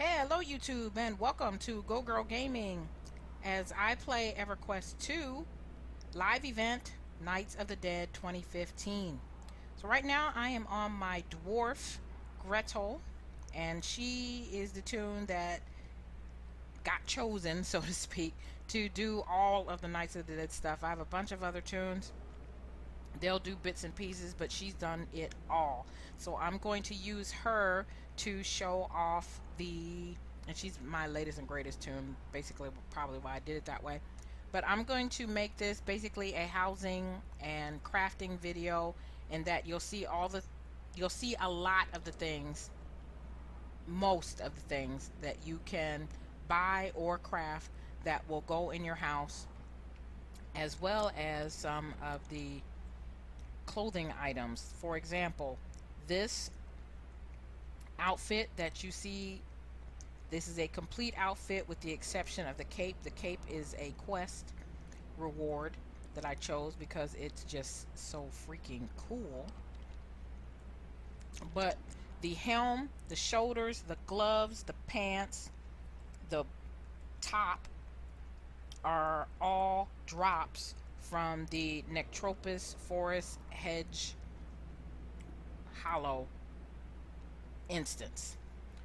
Hey, hello YouTube, and welcome to Go Girl Gaming as I play EverQuest 2 live event Knights of the Dead 2015. So right now I am on my dwarf Gretel, and she is the tune that got chosen, so to speak, to do all of the Knights of the Dead stuff. I have a bunch of other tunes. They'll do bits and pieces, but she's done it all. So I'm going to use her to show off and she's my latest and greatest tune, basically probably why I did it that way. But I'm going to make this basically a housing and crafting video, in that you'll see a lot of the things, most of the things that you can buy or craft that will go in your house, as well as some of the clothing items. For example, this outfit that you see, this is a complete outfit with the exception of the cape. The cape is a quest reward that I chose because it's just so freaking cool. But the helm, the shoulders, the gloves, the pants, the top are all drops from the Nectropus Forest Hedge Hollow instance.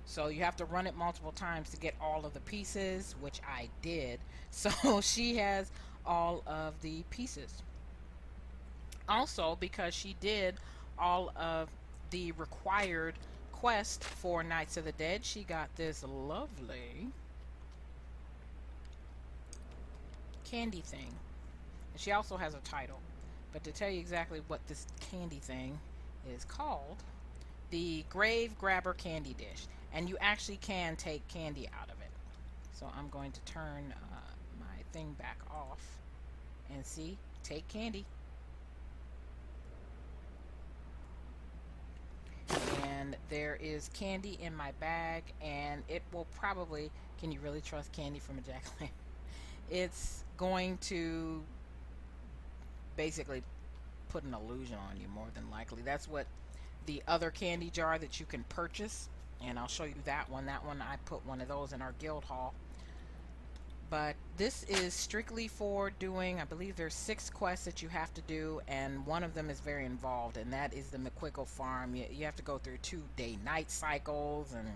So you have to run it multiple times to get all of the pieces, which I did. So she has all of the pieces. Also, because she did all of the required quest for Knights of the Dead, she got this lovely candy thing. And she also has a title. But to tell you exactly what this candy thing is called, the Grave Grabber Candy Dish. And you actually can take candy out of it. So I'm going to turn my thing back off and see, take candy. And there is candy in my bag, and it will probably, can you really trust candy from a jack-o'-lantern? It's going to basically put an illusion on you, more than likely. That's what the other candy jar that you can purchase, and I'll show you that one. That one, I put one of those in our guild hall. But this is strictly for doing, I believe there's 6 quests that you have to do, and one of them is very involved, and that is the McQuickle farm. You have to go through 2 day-night cycles, and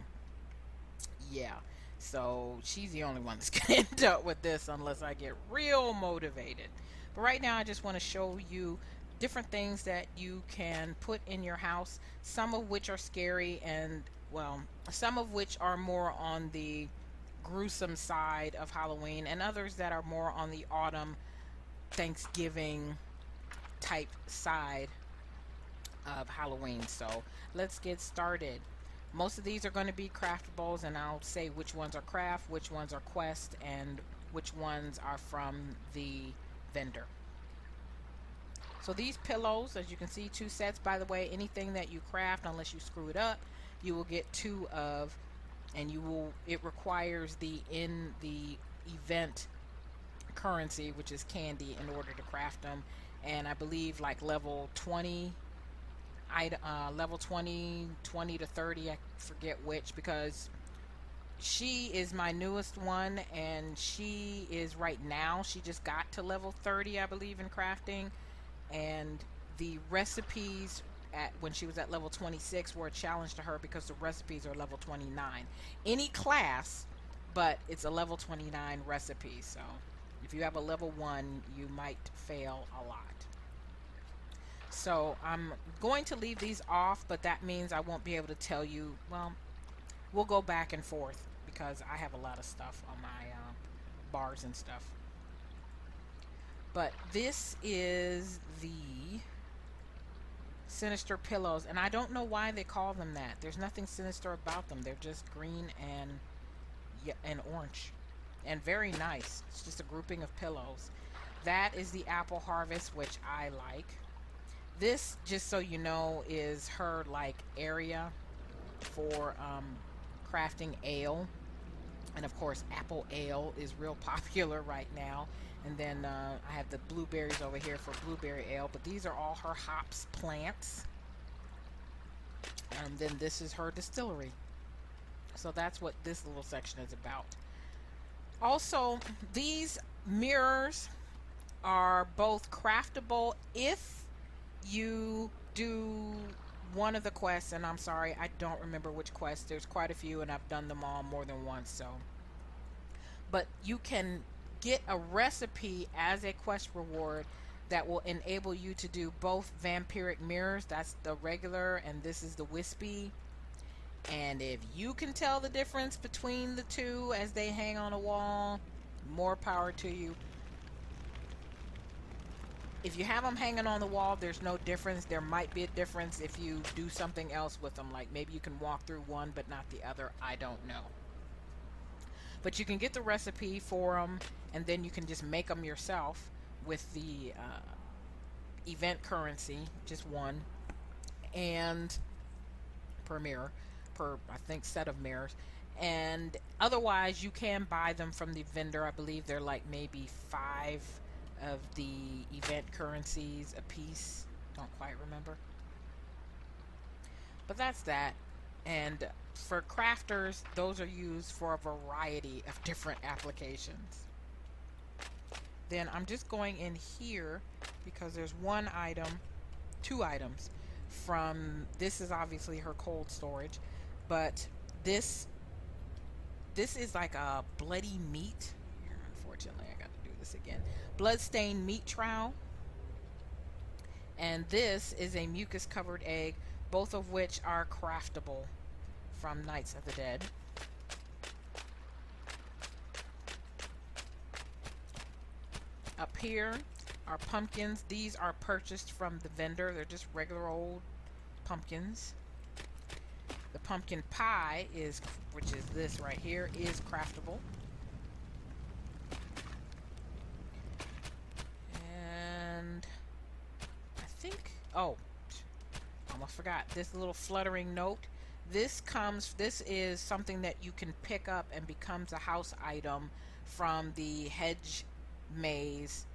yeah. So she's the only one that's going to end up with this unless I get real motivated. But right now I just want to show you different things that you can put in your house, some of which are scary, and well, some of which are more on the gruesome side of Halloween, and others that are more on the autumn Thanksgiving type side of Halloween. So let's get started. Most of these are going to be craftables, and I'll say which ones are craft, which ones are quest, and which ones are from the vendor. So these pillows, as you can see, 2 sets. By the way, anything that you craft, unless you screw it up, you will get 2 of, and it requires the event currency, which is candy, in order to craft them. And I believe like level 20, level 20 to 30, I forget which, because she is my newest one, and she is right now, she just got to level 30, I believe, in crafting. And the recipes when she was at level 26 were a challenge to her because the recipes are level 29. Any class, but it's a level 29 recipe. So if you have a level 1, you might fail a lot. So I'm going to leave these off, but that means I won't be able to tell you. Well, we'll go back and forth because I have a lot of stuff on my bars and stuff. But this is the sinister pillows, and I don't know why they call them that. There's nothing sinister about them. They're just green and orange, and very nice. It's just a grouping of pillows. That is the apple harvest, which I like. This, just so you know, is her like area for crafting ale. And of course, apple ale is real popular right now. And then I have the blueberries over here for blueberry ale. But these are all her hops plants. And then this is her distillery. So that's what this little section is about. Also, these mirrors are both craftable if you do one of the quests, and I'm sorry, I don't remember which quest. There's quite a few, and I've done them all more than once. So, but you can get a recipe as a quest reward that will enable you to do both vampiric mirrors. That's the regular, and this is the wispy. And if you can tell the difference between the two as they hang on a wall, more power to you. If you have them hanging on the wall, there's no difference. There might be a difference if you do something else with them, like maybe you can walk through one but not the other. I don't know. But you can get the recipe for them, and then you can just make them yourself with the event currency, just one, and per mirror, per I think set of mirrors. And otherwise, you can buy them from the vendor. I believe they're like maybe 5 of the event currencies a piece. Don't quite remember. But that's that. And for crafters, those are used for a variety of different applications. Then I'm just going in here because there's one item, 2 items from, this is obviously her cold storage, but this is like a bloody meat. Here, unfortunately, I got to do this again. Bloodstained meat trowel. And this is a mucus covered egg, both of which are craftable from Knights of the Dead. Up here are pumpkins. These are purchased from the vendor. They're just regular old pumpkins. The pumpkin pie is, which is this right here, is craftable. And I think, oh, almost forgot, this little fluttering note. This is something that you can pick up and becomes a house item from the hedge maze,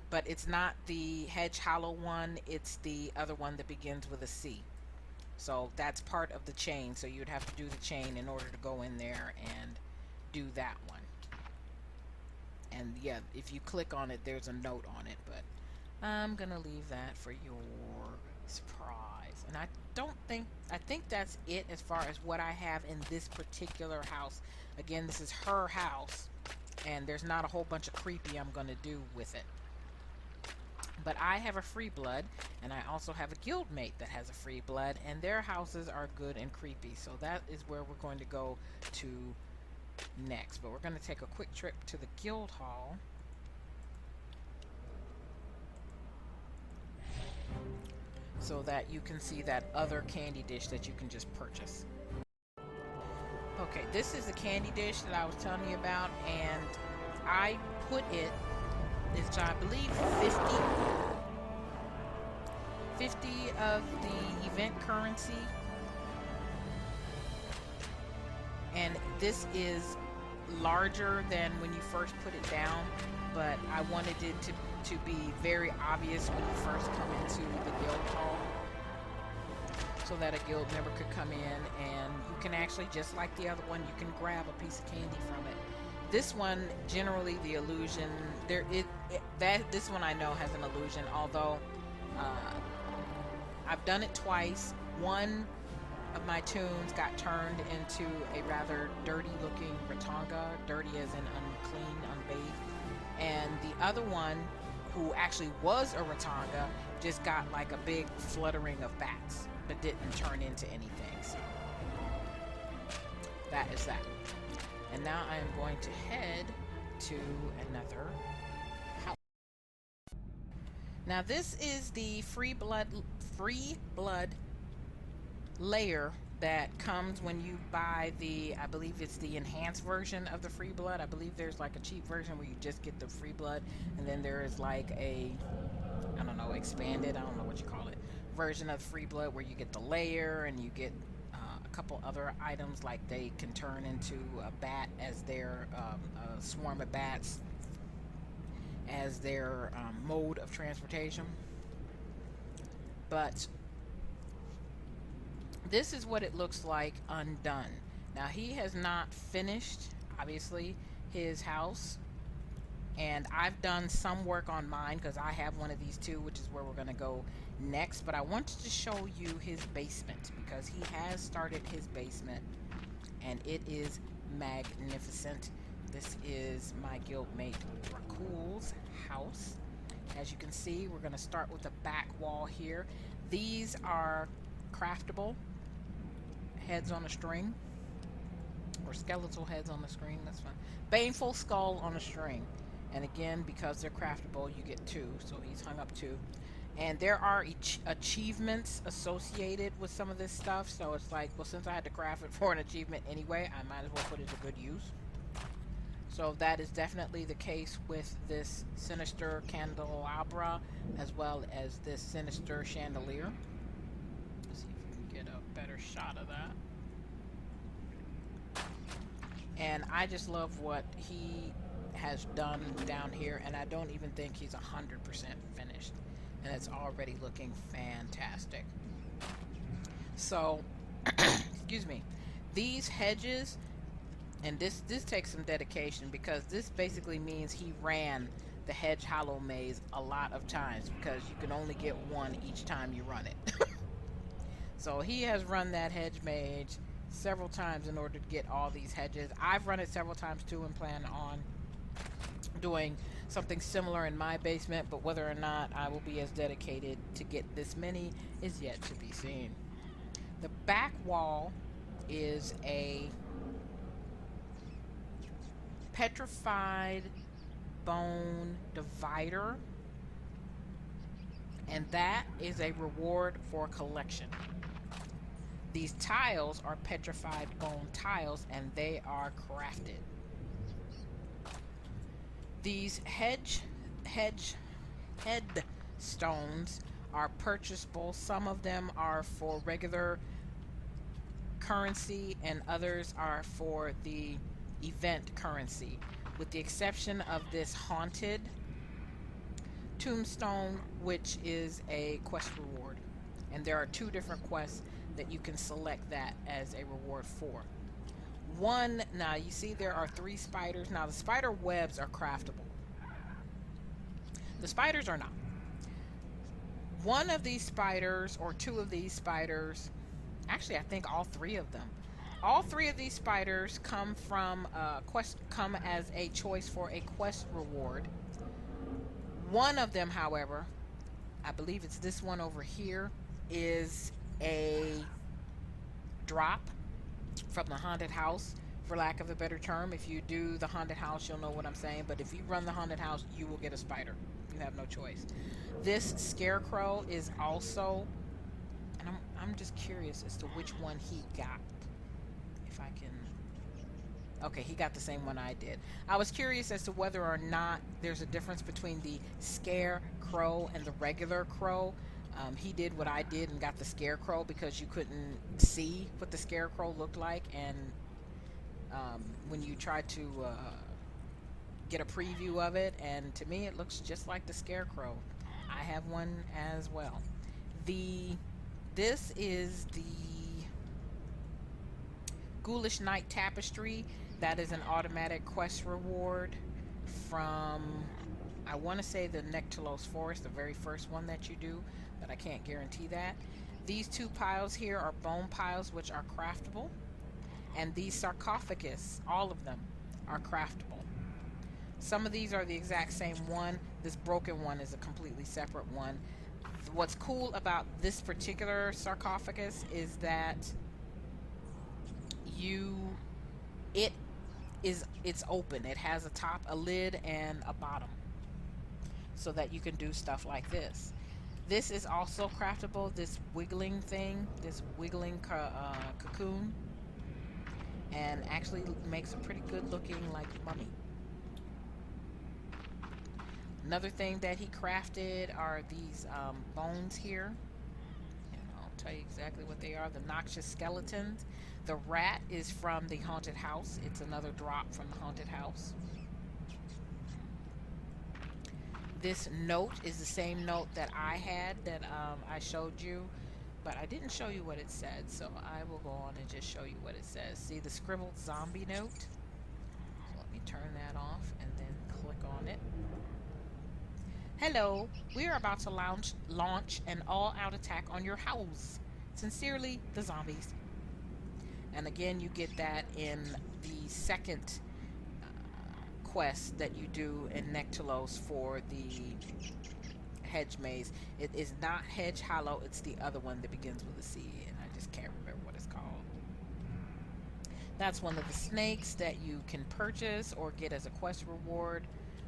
but it's not the hedge hollow one, it's the other one that begins with a C. So that's part of the chain, so you'd have to do the chain in order to go in there and do that one. And yeah, if you click on it, there's a note on it, but I'm gonna leave that for your surprise. And I think that's it as far as what I have in this particular house. Again, this is her house, and there's not a whole bunch of creepy I'm gonna do with it. But I have a free blood, and I also have a guildmate that has a free blood, and their houses are good and creepy. So that is where we're going to go to next. But we're going to take a quick trip to the guild hall. So that you can see that other candy dish that you can just purchase. Okay, this is the candy dish that I was telling you about, and I put it, it's I believe 50 of the event currency, and this is larger than when you first put it down, but I wanted it to be very obvious when you first come into the guild hall, so that a guild member could come in, and you can actually, just like the other one, you can grab a piece of candy from it. This one, generally the illusion, this one I know has an illusion, although I've done it twice. One of my tunes got turned into a rather dirty looking Ratanga, dirty as in unclean, unbathed, and the other one, who actually was a Ratanga, just got like a big fluttering of bats, but didn't turn into anything. So that is that. And now I am going to head to another house. Now this is the free blood layer that comes when you buy the, I believe it's the enhanced version of the free blood. I believe there's like a cheap version where you just get the free blood, and then there is like a, I don't know, expanded, I don't know what you call it, version of free blood where you get the layer and you get a couple other items, like they can turn into a bat as their a swarm of bats as their mode of transportation. But this is what it looks like undone. Now he has not finished, obviously, his house, and I've done some work on mine because I have one of these too, which is where we're going to go next. But I wanted to show you his basement because he has started his basement, and it is magnificent. This is my guildmate Rakul's house. As you can see, we're going to start with the back wall here. These are craftable heads on a string, or skeletal heads on the string. That's fine. Baneful skull on a string. And again, because they're craftable, you get two. So he's hung up two. And there are achievements associated with some of this stuff. So it's like, well, since I had to craft it for an achievement anyway, I might as well put it to good use. So that is definitely the case with this sinister candelabra, as well as this sinister chandelier. Let's see if we can get a better shot of that. And I just love what he has done down here, and I don't even think he's 100% finished, and it's already looking fantastic. So excuse me, these hedges, and this takes some dedication, because this basically means he ran the hedge hollow maze a lot of times, because you can only get one each time you run it. So he has run that hedge maze several times in order to get all these hedges. I've run it several times too and plan on doing something similar in my basement, but whether or not I will be as dedicated to get this many is yet to be seen. The back wall is a petrified bone divider, and that is a reward for collection. These tiles are petrified bone tiles, and they are crafted. These headstones are purchasable. Some of them are for regular currency, and others are for the event currency, with the exception of this haunted tombstone, which is a quest reward. And there are two different quests that you can select that as a reward for. One, now you see there are 3 spiders. Now the spider webs are craftable. The spiders are not. One of these spiders, or 2 of these spiders, actually I think all 3 of them. All 3 of these spiders come from come as a choice for a quest reward. One of them, however, I believe it's this one over here, is a drop from the haunted house, for lack of a better term. If you do the haunted house, you'll know what I'm saying, but if you run the haunted house, you will get a spider. You have no choice. This scarecrow is also, and I'm just curious as to which one he got. If I can, okay, he got the same one I did. I was curious as to whether or not there's a difference between the scarecrow and the regular crow. He did what I did and got the scarecrow because you couldn't see what the scarecrow looked like, and when you tried to get a preview of it, and to me it looks just like the scarecrow. I have one as well. This is the Ghoulish Night Tapestry. That is an automatic quest reward from, I want to say, the Nectalos Forest, the very first one that you do, but I can't guarantee that. These 2 piles here are bone piles, which are craftable, and these sarcophagus, all of them, are craftable. Some of these are the exact same one. This broken one is a completely separate one. What's cool about this particular sarcophagus is that it's open. It has a top, a lid, and a bottom, so that you can do stuff like this. This is also craftable, this wiggling thing, this wiggling cocoon, and actually makes a pretty good looking like mummy. Another thing that he crafted are these bones here, and I'll tell you exactly what they are. The noxious skeletons. The rat is from the haunted house. It's another drop from the haunted house. This note is the same note that I had, that I showed you, but I didn't show you what it said, so I will go on and just show you what it says. See the scribbled zombie note? So let me turn that off and then click on it. Hello, we are about to launch an all-out attack on your house. Sincerely, the zombies. And again, you get that in the second quest that you do in Nectalos for the hedge maze. It is not Hedge Hollow, it's the other one that begins with a C, and I just can't remember what it's called. That's one of the snakes that you can purchase or get as a quest reward.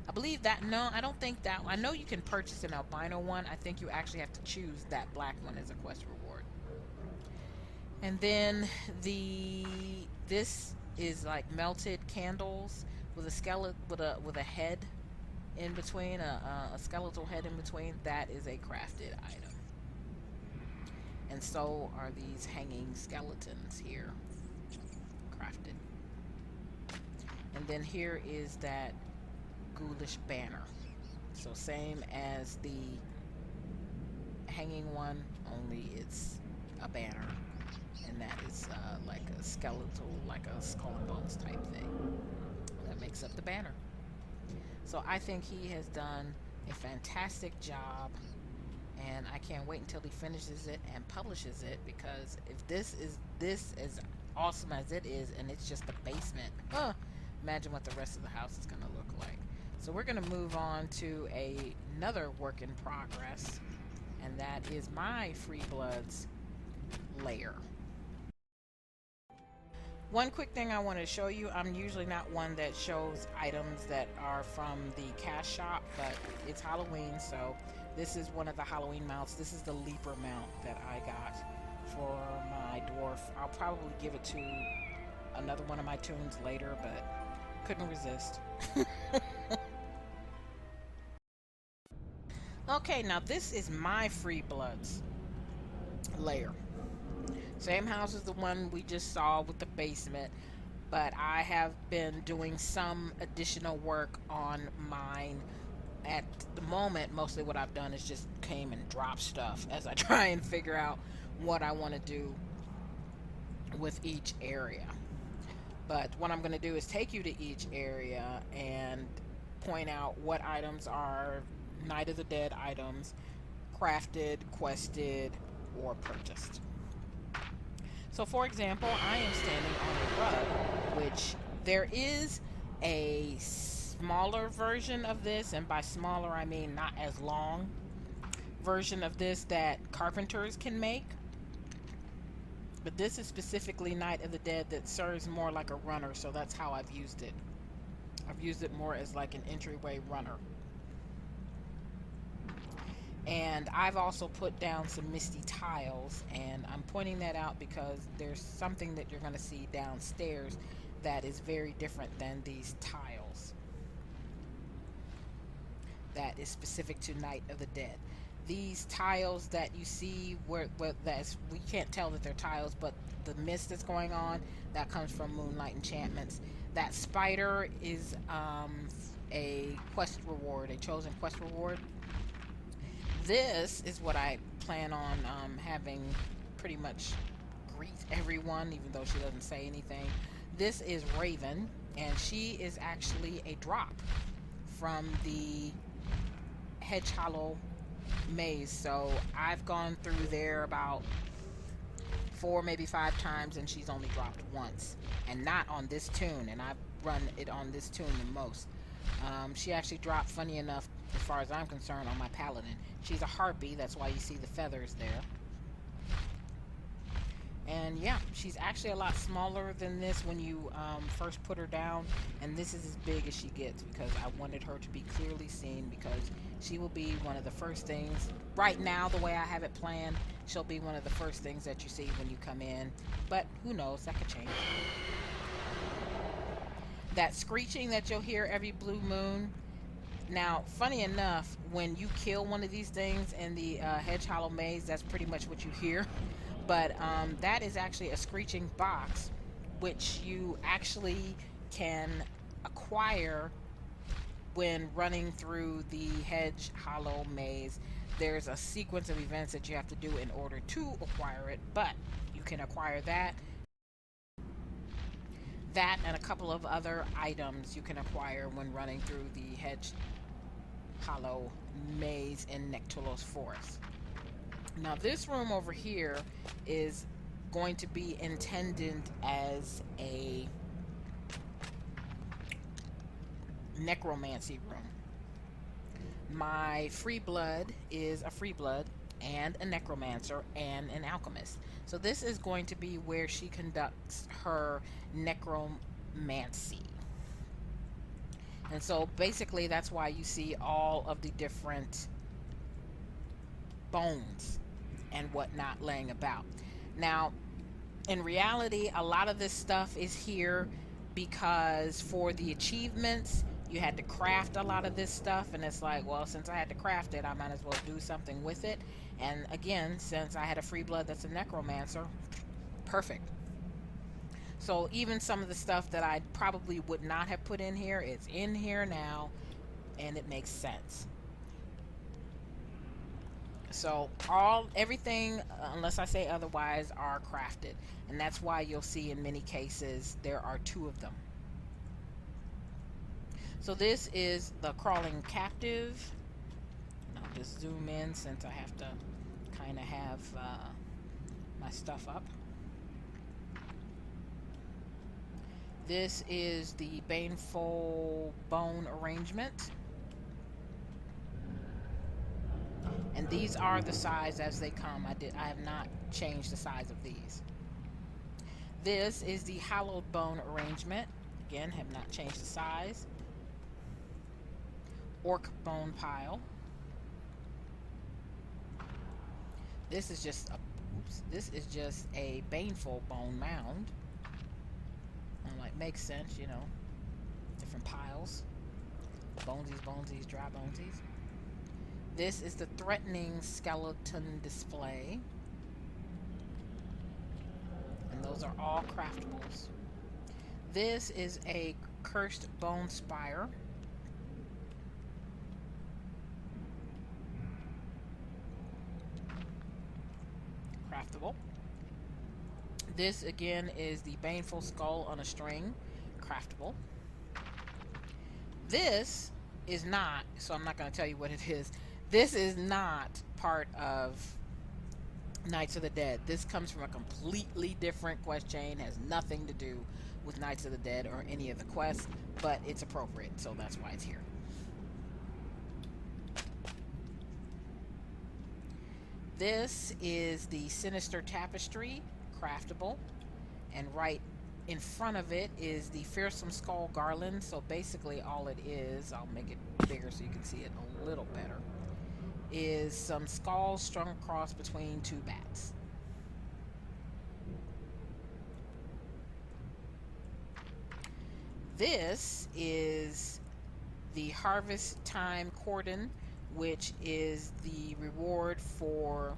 I believe that, no, I don't think that, I know you can purchase an albino one. I think you actually have to choose that black one as a quest reward. And then this is like melted candles with a skeleton, with a head in between, a skeletal head in between. That is a crafted item. And so are these hanging skeletons here, crafted. And then here is that ghoulish banner. So same as the hanging one, only it's a banner. And that is like a skeletal, like a skull and bones type thing. That makes up the banner. So I think he has done a fantastic job, and I can't wait until he finishes it and publishes it, because if this is as awesome as it is, and it's just the basement, imagine what the rest of the house is going to look like. So we're going to move on to another work in progress, and that is my Free Bloods lair. One quick thing I want to show you, I'm usually not one that shows items that are from the cash shop, but it's Halloween, so this is one of the Halloween mounts. This is the Leaper mount that I got for my dwarf. I'll probably give it to another one of my tunes later, but couldn't resist. Okay, now this is my Free Bloods lair. Same house as the one we just saw with the basement, but I have been doing some additional work on mine. At the moment, mostly what I've done is just came and dropped stuff as I try and figure out what I want to do with each area. But what I'm going to do is take you to each area and point out what items are Night of the Dead items, crafted, quested, or purchased. So for example, I am standing on a rug, which there is a smaller version of this, and by smaller I mean not as long version of this that carpenters can make. But this is specifically Night of the Dead that serves more like a runner, so that's how I've used it. I've used it more as like an entryway runner. And I've also put down some misty tiles, and I'm pointing that out because there's something that you're going to see downstairs that is very different than these tiles. That is specific to Night of the Dead. These tiles that you see, we can't tell that they're tiles, but the mist that's going on, that comes from Moonlight Enchantments. That spider is a quest reward, a chosen quest reward. This is what I plan on having pretty much greet everyone, even though she doesn't say anything. This is Raven, and she is actually a drop from the Hedge Hollow maze. So I've gone through there about 4, maybe 5 times, and she's only dropped once, and not on this tune, and I've run it on this tune the most. She actually dropped, funny enough, as far as I'm concerned, on my paladin. She's a harpy, that's why you see the feathers there. And yeah, she's actually a lot smaller than this when you first put her down, and this is as big as she gets because I wanted her to be clearly seen, because she will be one of the first things. Right now, the way I have it planned, she'll be one of the first things that you see when you come in, but who knows, that could change. That screeching that you'll hear every blue moon. Now, funny enough, when you kill one of these things in the Hedge Hollow maze, that's pretty much what you hear. But that is actually a screeching box, which you actually can acquire when running through the Hedge Hollow maze. there's a sequence of events that you have to do in order to acquire it, but you can acquire that and a couple of other items you can acquire when running through the Hedge Hollow maze in Nectulos Forest. Now this room over here is going to be intended as a necromancy room. My free blood is a free blood and a necromancer and an alchemist. So this is going to be where she conducts her necromancy. And so basically that's why you see all of the different bones and whatnot laying about. Now, in reality, a lot of this stuff is here because for the achievements, you had to craft a lot of this stuff, and it's like, well, since I had to craft it, I might as well do something with it. And again, since I had a free blood that's a necromancer, perfect. So even some of the stuff that I probably would not have put in here, it's in here now, and it makes sense. So everything, unless I say otherwise, are crafted, and that's why you'll see in many cases there are two of them. So this is the crawling captive. And I'll just zoom in since I have to kind of have my stuff up. This is the baneful bone arrangement. And these are the size as they come. I have not changed the size of these. This is the hallowed bone arrangement. Again, have not changed the size. Orc bone pile. This is just a baneful bone mound. I'm like, makes sense, you know. Different piles. Bonesies, dry bonesies. This is the threatening skeleton display. And those are all craftables. This is a cursed bone spire. Craftable. This again is the baneful skull on a string. Craftable. This is not, so I'm not going to tell you what it is. This is not part of Knights of the Dead. This comes from a completely different quest chain, has nothing to do with Knights of the Dead or any of the quests, but it's appropriate, so that's why it's here. This is the Sinister Tapestry, craftable, and right in front of it is the Fearsome Skull Garland. So basically all it is, I'll make it bigger so you can see it a little better, is some skulls strung across between two bats. This is the Harvest Time Cordon, which is the reward for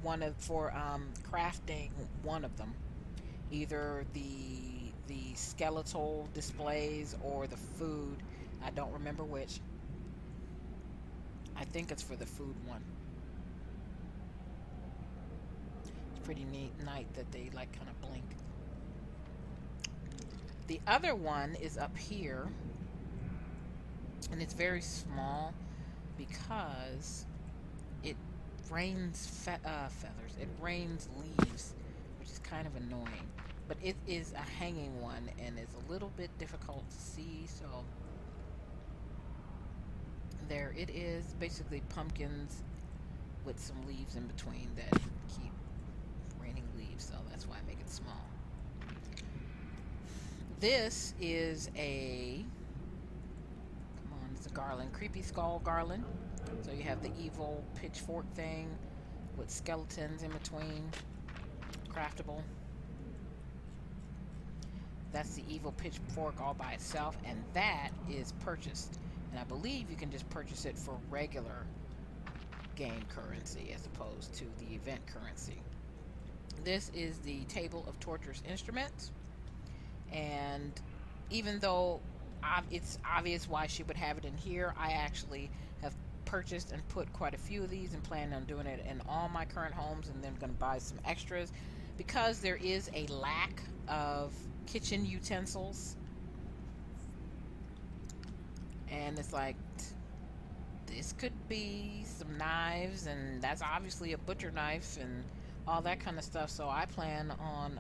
crafting one of them, either the skeletal displays or the food. I don't remember which. I think it's for the food one. It's pretty neat that they like kind of blink. The other one is up here, and it's very small because it rains feathers. It rains leaves, which is kind of annoying. But it is a hanging one, and it's a little bit difficult to see, so there it is. Basically pumpkins with some leaves in between that keep raining leaves, so that's why I make it small. This is it's a garland, creepy skull garland. So you have the evil pitchfork thing with skeletons in between, craftable. That's the evil pitchfork all by itself, and that is purchased. And I believe you can just purchase it for regular game currency as opposed to the event currency. This is the Table of Torture's Instruments, and even though it's obvious why she would have it in here, I actually have purchased and put quite a few of these and plan on doing it in all my current homes, and then going to buy some extras because there is a lack of kitchen utensils. And it's like, this could be some knives, and that's obviously a butcher knife and all that kind of stuff. So I plan on,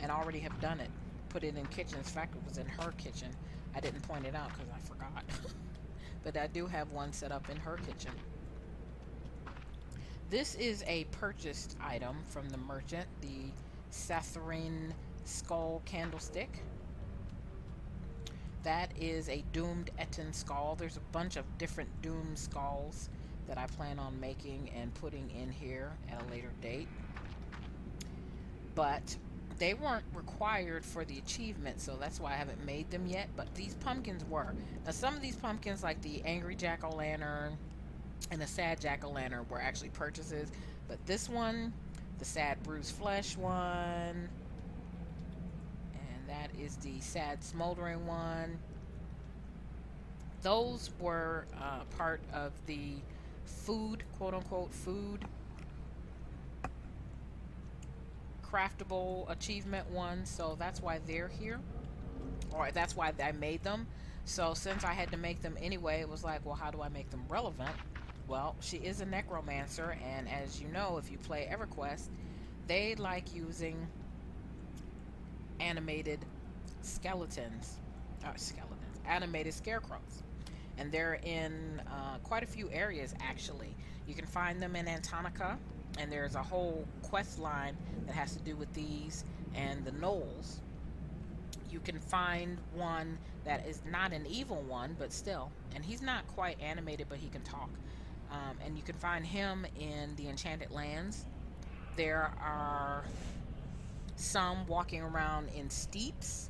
and already have done it, put it in kitchens. In fact, it was in her kitchen. I didn't point it out because I forgot. But I do have one set up in her kitchen. This is a purchased item from the merchant, the Sathrin skull candlestick. That is a doomed Etten skull. There's a bunch of different doomed skulls that I plan on making and putting in here at a later date. But they weren't required for the achievement, so that's why I haven't made them yet. But these pumpkins were. Now, some of these pumpkins, like the Angry Jack-o'-lantern and the Sad Jack-o'-lantern, were actually purchases. But this one, the Sad Bruised Flesh one, and that is the Sad Smoldering one, those were part of the food, quote-unquote food craftable achievement one, so that's why they're here, or that's why I made them. So since I had to make them anyway, it was like, well, how do I make them relevant? Well, she is a necromancer, and as you know, if you play EverQuest, they like using animated animated scarecrows, and they're in quite a few areas actually. You can find them in Antonica, and there's a whole quest line that has to do with these and the gnolls. You can find one that is not an evil one, but still, and he's not quite animated, but he can talk. And you can find him in the Enchanted Lands. There are some walking around in Steeps.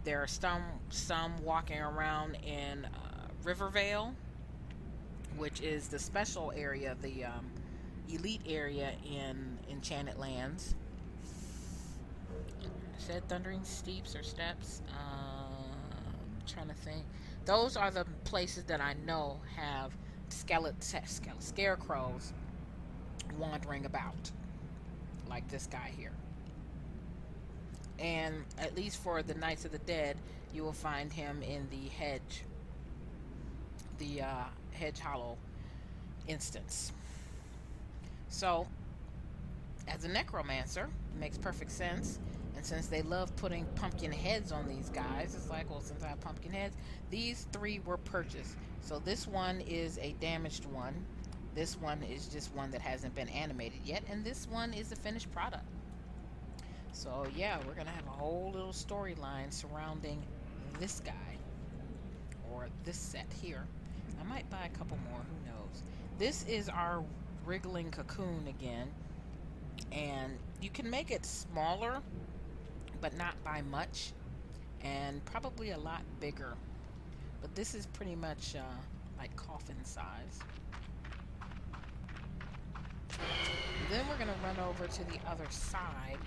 There are some walking around in Rivervale, which is the special area, the elite area in Enchanted Lands. I said Thundering Steeps or Steps. I'm trying to think. Those are the places that I know have scarecrows wandering about, like this guy here. And at least for the Knights of the Dead, you will find him in the Hedge Hollow instance. So, as a necromancer, it makes perfect sense. And since they love putting pumpkin heads on these guys, it's like, well, since I have pumpkin heads, these three were purchased. So this one is a damaged one. This one is just one that hasn't been animated yet. And this one is the finished product. So yeah, we're going to have a whole little storyline surrounding this guy. Or this set here. I might buy a couple more, who knows. This is our wriggling cocoon again, and you can make it smaller but not by much, and probably a lot bigger, but this is pretty much like coffin size. Then we're going to run over to the other side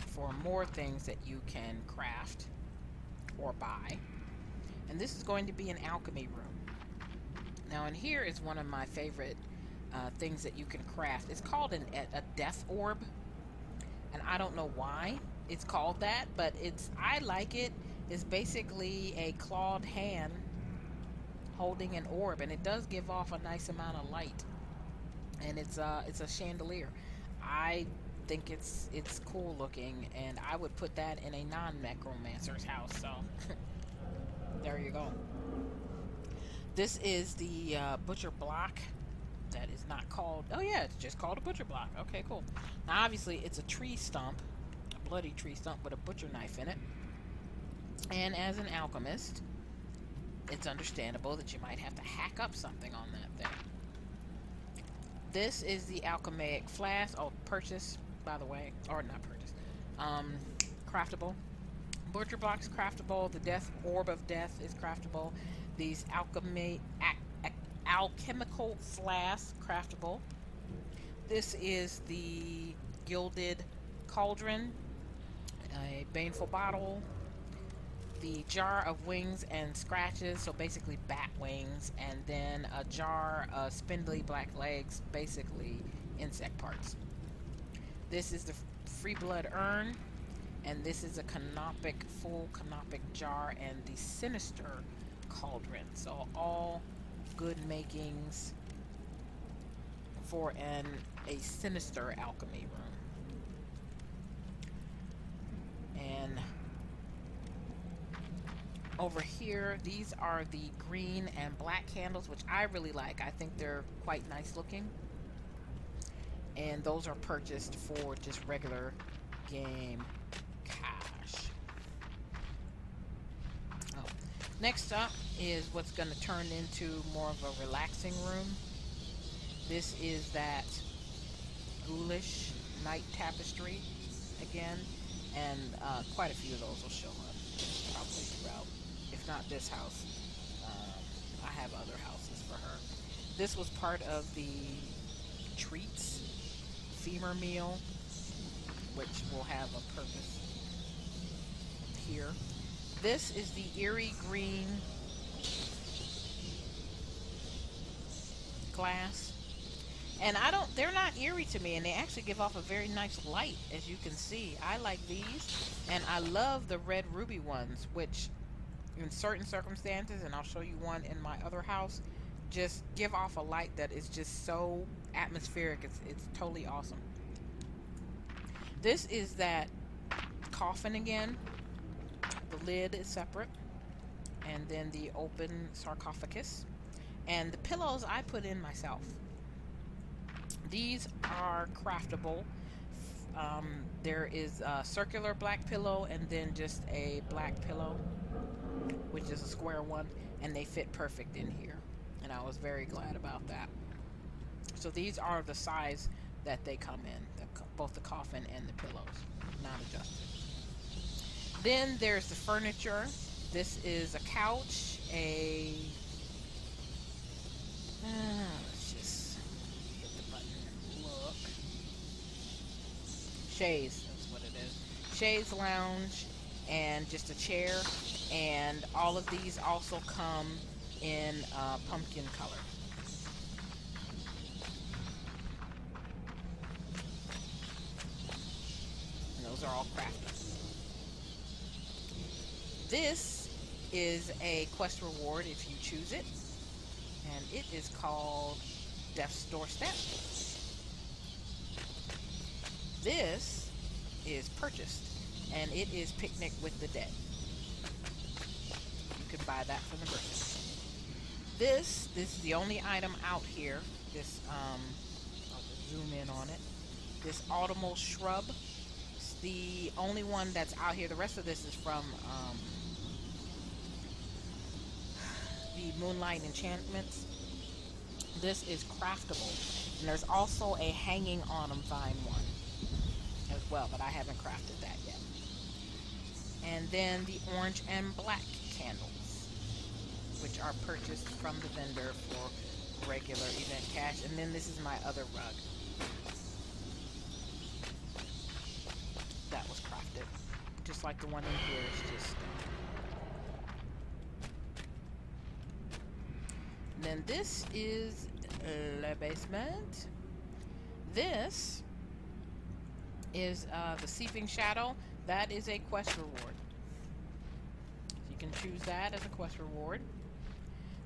for more things that you can craft or buy, and this is going to be an alchemy room. Now in here is one of my favorite things that you can craft. It's called a death orb, and I don't know why it's called that, but I like it. It's basically a clawed hand holding an orb, and it does give off a nice amount of light, and it's a chandelier. I think it's cool looking, and I would put that in a non-necromancer's house, so there you go. This is the butcher block. That is not called, oh yeah, it's just called a butcher block. Okay, cool. Now obviously it's a tree stump, a bloody tree stump with a butcher knife in it. And as an alchemist, it's understandable that you might have to hack up something on that thing. This is the alchemic flask. Oh, purchase, by the way, or not purchase. Craftable. Butcher block's craftable. The death orb of death is craftable. These alchemical flask craftable. This is the gilded cauldron, a baneful bottle, the jar of wings and scratches, so basically bat wings, and then a jar of spindly black legs, basically insect parts. This is the free blood urn, and this is a canopic, full canopic jar, and the sinister cauldron. So all good makings for a sinister alchemy room. And over here, these are the green and black candles, which I really like. I think they're quite nice looking. And those are purchased for just regular game cash. Oh. Next up is what's going to turn into more of a relaxing room. This is that ghoulish night tapestry again, and quite a few of those will show up probably throughout. If not this house, I have other houses for her. This was part of the treats femur meal, which will have a purpose here. This is the eerie green glass, and they're not eerie to me, and they actually give off a very nice light, as you can see. I like these, and I love the red ruby ones, which in certain circumstances, and I'll show you one in my other house, just give off a light that is just so atmospheric. It's totally awesome. This is that coffin again. The lid is separate, and then the open sarcophagus, and the pillows I put in myself. These are craftable. There is a circular black pillow, and then just a black pillow, which is a square one, and they fit perfect in here, and I was very glad about that. So these are the size that they come in, both the coffin and the pillows, not adjusted. Then there's the furniture. This is a couch, let's just hit the button. Look, chaise. That's what it is. Chaise lounge, and just a chair. And all of these also come in pumpkin color. And those are all crafted. This is a quest reward if you choose it, and it is called Death's Doorstep. This is purchased, and it is Picnic with the Dead. You can buy that from the merchant. This is the only item out here. This I'll just zoom in on it. This autumnal shrub. It's the only one that's out here. The rest of this is from the Moonlight Enchantments. This is craftable, and there's also a hanging autumn vine one as well, but I haven't crafted that yet. And then the orange and black candles, which are purchased from the vendor for regular event cash. And then this is my other rug that was crafted, just like the one in here. It's just and then this is the basement. This is the Seeping Shadow. That is a quest reward. You can choose that as a quest reward.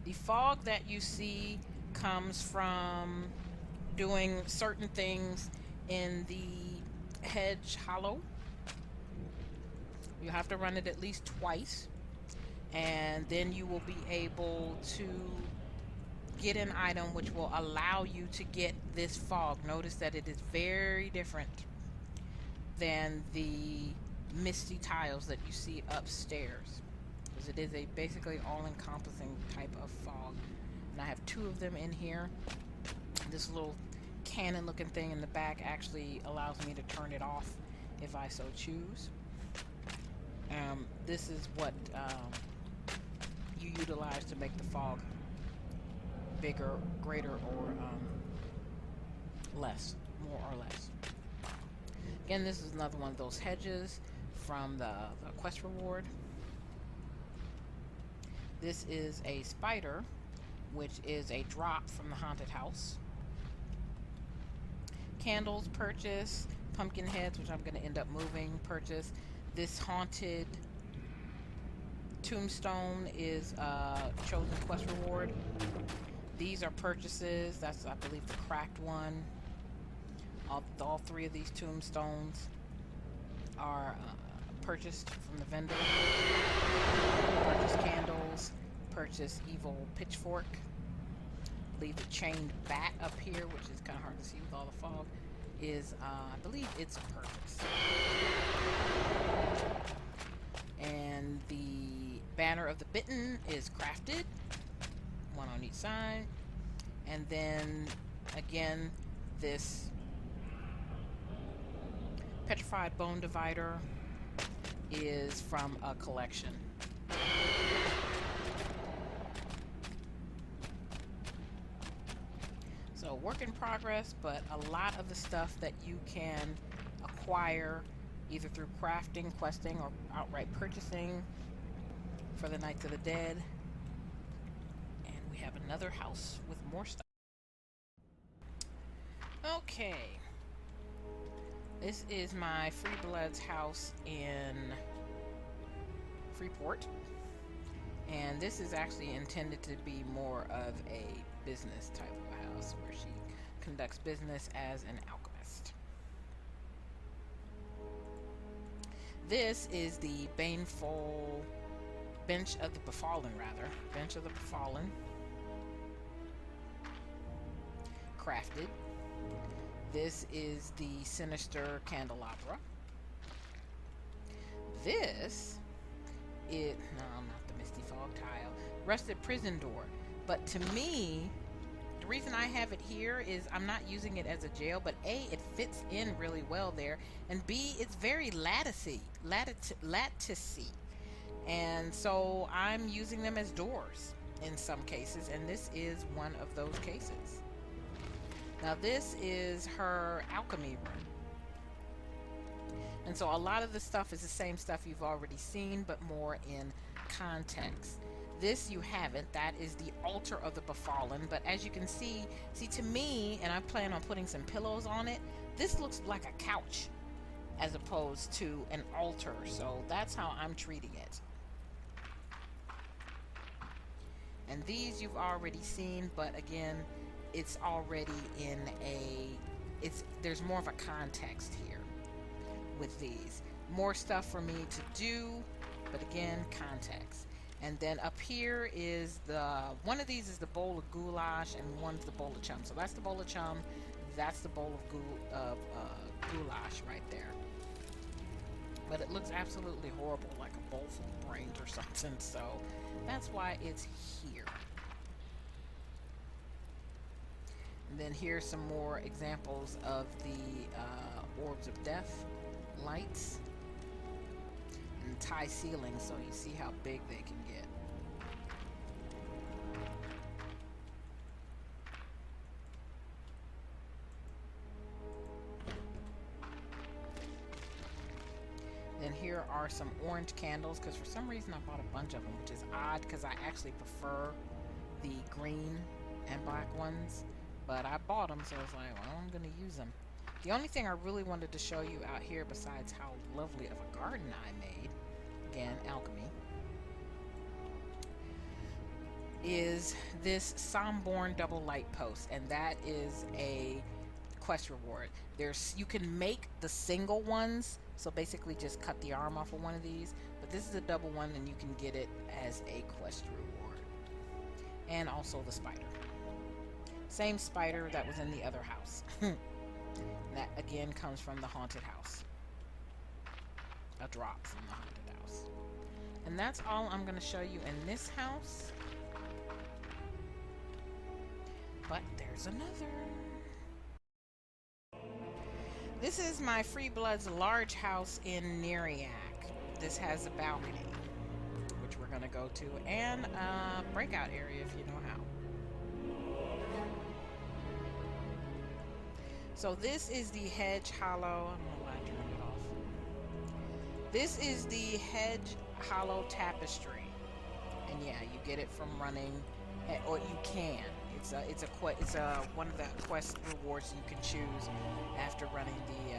The fog that you see comes from doing certain things in the hedge hollow. You have to run it at least twice, and then you will be able to get an item which will allow you to get this fog. Notice that it is very different than the misty tiles that you see upstairs, because it is a basically all-encompassing type of fog. And I have two of them in here. This little cannon looking thing in the back actually allows me to turn it off if I so choose. This is what you utilize to make the fog bigger, greater, or less, more or less. Again, this is another one of those hedges from the quest reward. This is a spider, which is a drop from the haunted house. Candles purchase. Pumpkin heads, which I'm going to end up moving, purchase. This haunted tombstone is chosen quest reward. These are purchases. That's, I believe, the cracked one. All three of these tombstones are purchased from the vendor. Purchase candles. Purchase evil pitchfork. Leave the chained bat up here, which is kind of hard to see with all the fog, is I believe it's a purchase. And the banner of the bitten is crafted, one on each side. And then again, this petrified bone divider is from a collection. So work in progress, but a lot of the stuff that you can acquire either through crafting, questing, or outright purchasing for the Knights of the Dead. And we have another house with more stuff. Okay. This is my Free Bloods house in Freeport. And this is actually intended to be more of a business type of a house where she conducts business as an alchemist. This is the baneful bench of the befallen, bench of the befallen, crafted. This is the sinister candelabra. This is not the misty fog tile, rusted prison door. But to me, the reason I have it here is I'm not using it as a jail, but A, it fits in really well there, and B, it's very latticey. And so I'm using them as doors in some cases, and this is one of those cases. Now this is her alchemy room. And so a lot of the stuff is the same stuff you've already seen, but more in context. This you haven't. That is the altar of the befallen. But as you can see to me, and I plan on putting some pillows on it, this looks like a couch as opposed to an altar. So that's how I'm treating it. And these you've already seen, but again, it's already in there's more of a context here with these. More stuff for me to do, but again, context. And then up here is one of these is the bowl of goulash, and one's the bowl of chum. So that's the bowl of chum, that's the bowl of goulash right there. But it looks absolutely horrible, like a bowl full of brains or something. So that's why it's here. And then here's some more examples of the orbs of death, lights, and tie ceilings, so you see how big they can get. Then here are some orange candles, because for some reason I bought a bunch of them, which is odd because I actually prefer the green and black ones. But I bought them, so I was like, well, I'm going to use them. The only thing I really wanted to show you out here, besides how lovely of a garden I made, again, alchemy, is this Somborn double light post, and that is a quest reward. You can make the single ones, so basically just cut the arm off of one of these, but this is a double one, and you can get it as a quest reward. And also the spider. Same spider that was in the other house. That again comes from the haunted house. A drop from the haunted house. And that's all I'm going to show you in this house. But there's another. This is my Free Bloods large house in Neriac. This has a balcony, which we're going to go to, and a breakout area if you know how. So this is the Hedge Hollow. I don't know why I turned it off. This is the Hedge Hollow tapestry. And yeah, you get it from running, or you can. It's a one of the quest rewards you can choose after running the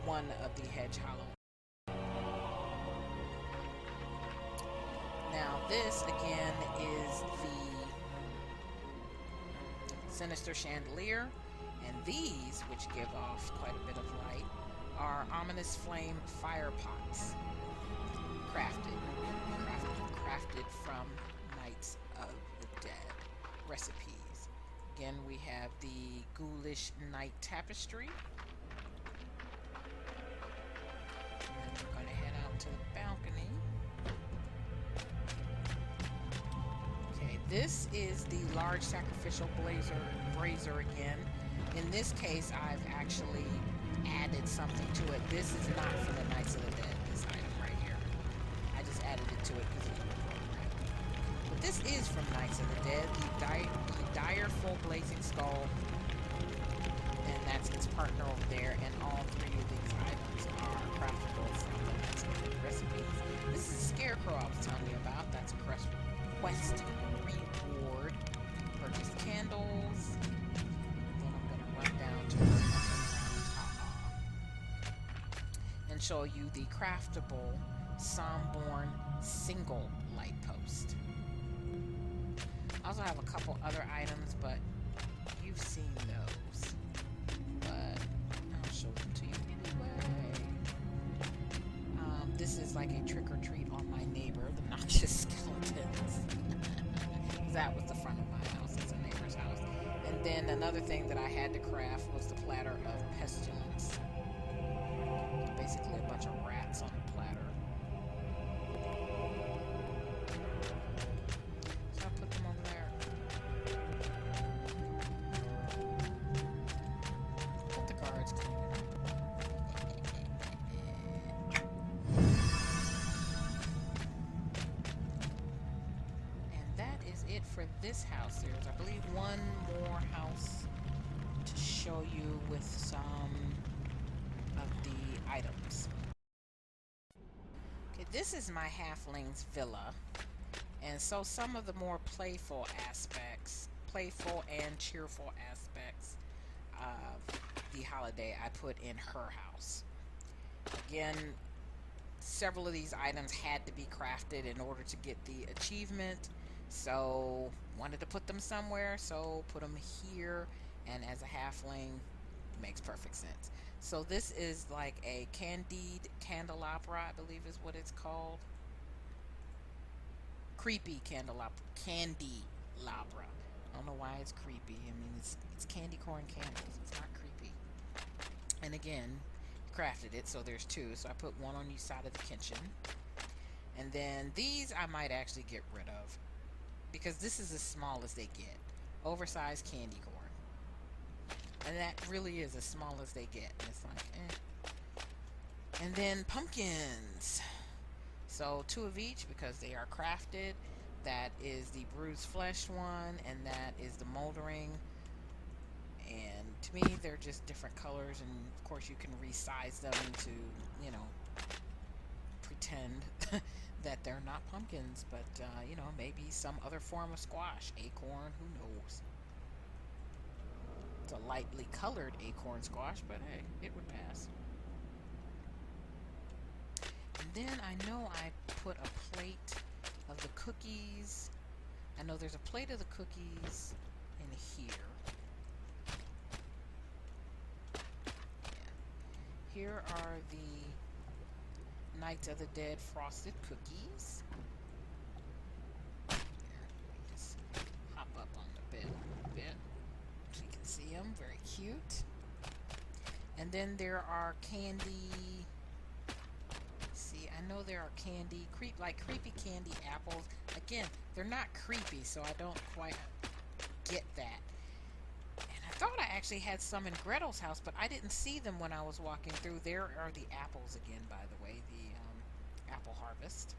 one of the Hedge Hollow. Now this again is the Sinister Chandelier, and these, which give off quite a bit of light, are Ominous Flame Fire Pots, crafted from Knights of the Dead recipes. Again, we have the Ghoulish Night Tapestry. And then we're going to head out to the balcony. Okay, this is the large sacrificial brazier again. In this case, I've actually added something to it. This is not from the Knights of the Dead, this item right here. I just added it to it because it was programmed. But this is from Knights of the Dead, the Dire Full Blazing Skull, and that's its partner over there, and all three of these items are craftable from the Knights of the Dead recipes. This is a Scarecrow I was telling you about. That's a quest reward. Purchase candles. Then I'm going to run down to and show you the craftable Somborn single light post. I also have a couple other items, but you've seen those. But I'll show them to you anyway. This is like a trick or treat on my neighbor, the noxious skeletons. That was the front of my house. It's a neighbor's house. And then another thing that I had to craft was the platter of pestilence. Basically a bunch of rats on a platter. So I put them over there. Let the guards clean it up. And that is it for this house. There's, I believe, one more house to show you with some of the items. Okay, this is my halfling's villa, and so some of the more playful and cheerful aspects of the holiday I put in her house. Again, several of these items had to be crafted in order to get the achievement, so wanted to put them somewhere, so put them here, and as a halfling, makes perfect sense. So this is like a candied candelabra, I believe is what it's called. Creepy candelabra. Candelabra. I don't know why it's creepy. I mean, it's candy corn candles. It's not creepy. And again, crafted it, so there's two. So I put one on each side of the kitchen. And then these I might actually get rid of, because this is as small as they get. Oversized candy corn. And that really is as small as they get. And it's like, eh. And then pumpkins. So 2 of each because they are crafted. That is the bruised flesh one, and that is the moldering. And to me, they're just different colors, and of course you can resize them to, you know, pretend that they're not pumpkins, but you know, maybe some other form of squash, acorn, who knows. It's a lightly colored acorn squash, but hey, it would pass. And then I know I put a plate of the cookies. I know there's a plate of the cookies in here. Yeah. Here are the Knights of the Dead frosted cookies. Here, let me just hop up on the bed a little bit so you can see them. Very cute. And then there are candy. See, I know there are candy, creepy candy apples. Again, they're not creepy, so I don't quite get that. And I thought I actually had some in Gretel's house, but I didn't see them when I was walking through. There are the apples again, by the way, the apple harvest.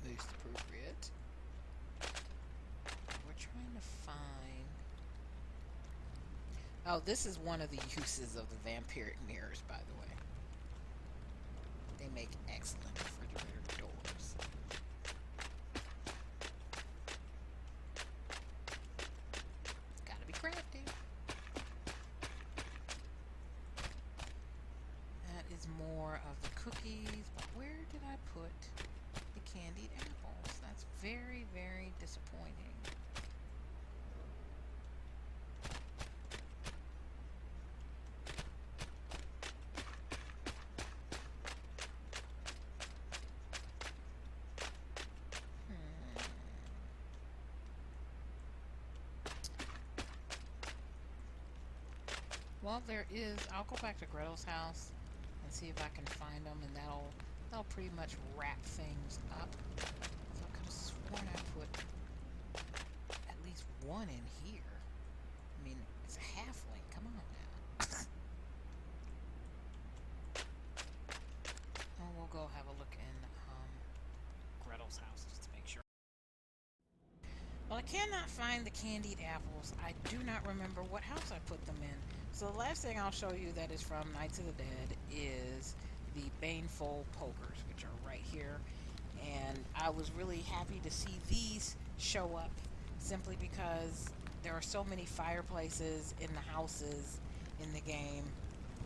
Most appropriate. We're trying to find... Oh, this is one of the uses of the vampiric mirrors, by the way. They make excellent refrigerator doors. more of the cookies, but where did I put the candied apples? That's very, very disappointing. Well, there is. I'll go back to Gretel's house and see if I can find them, and that'll pretty much wrap things up. So I could have sworn I put at least one in here. I mean, it's a halfling. Come on now. Oh, we'll go have a look in Gretel's house just to make sure. Well, I cannot find the candied apples. I do not remember what house I put them in. So the last thing I'll show you that is from Nights of the Dead is the Baneful Pokers, which are right here. And I was really happy to see these show up simply because there are so many fireplaces in the houses in the game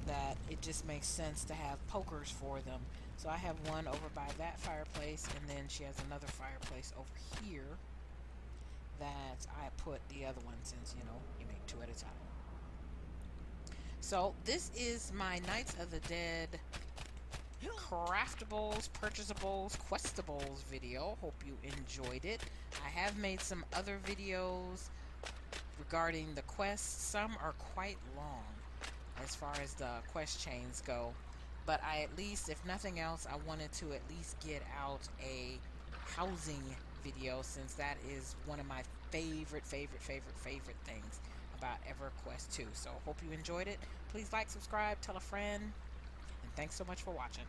that it just makes sense to have pokers for them. So I have one over by that fireplace, and then she has another fireplace over here that I put the other one, since you make two at a time. So this is my Knights of the Dead craftables, purchasables, questables video. Hope you enjoyed it. I have made some other videos regarding the quests. Some are quite long as far as the quest chains go, but I at least, if nothing else, I wanted to at least get out a housing video, since that is one of my favorite things about EverQuest 2. So hope you enjoyed it. Please like, subscribe, tell a friend, and thanks so much for watching.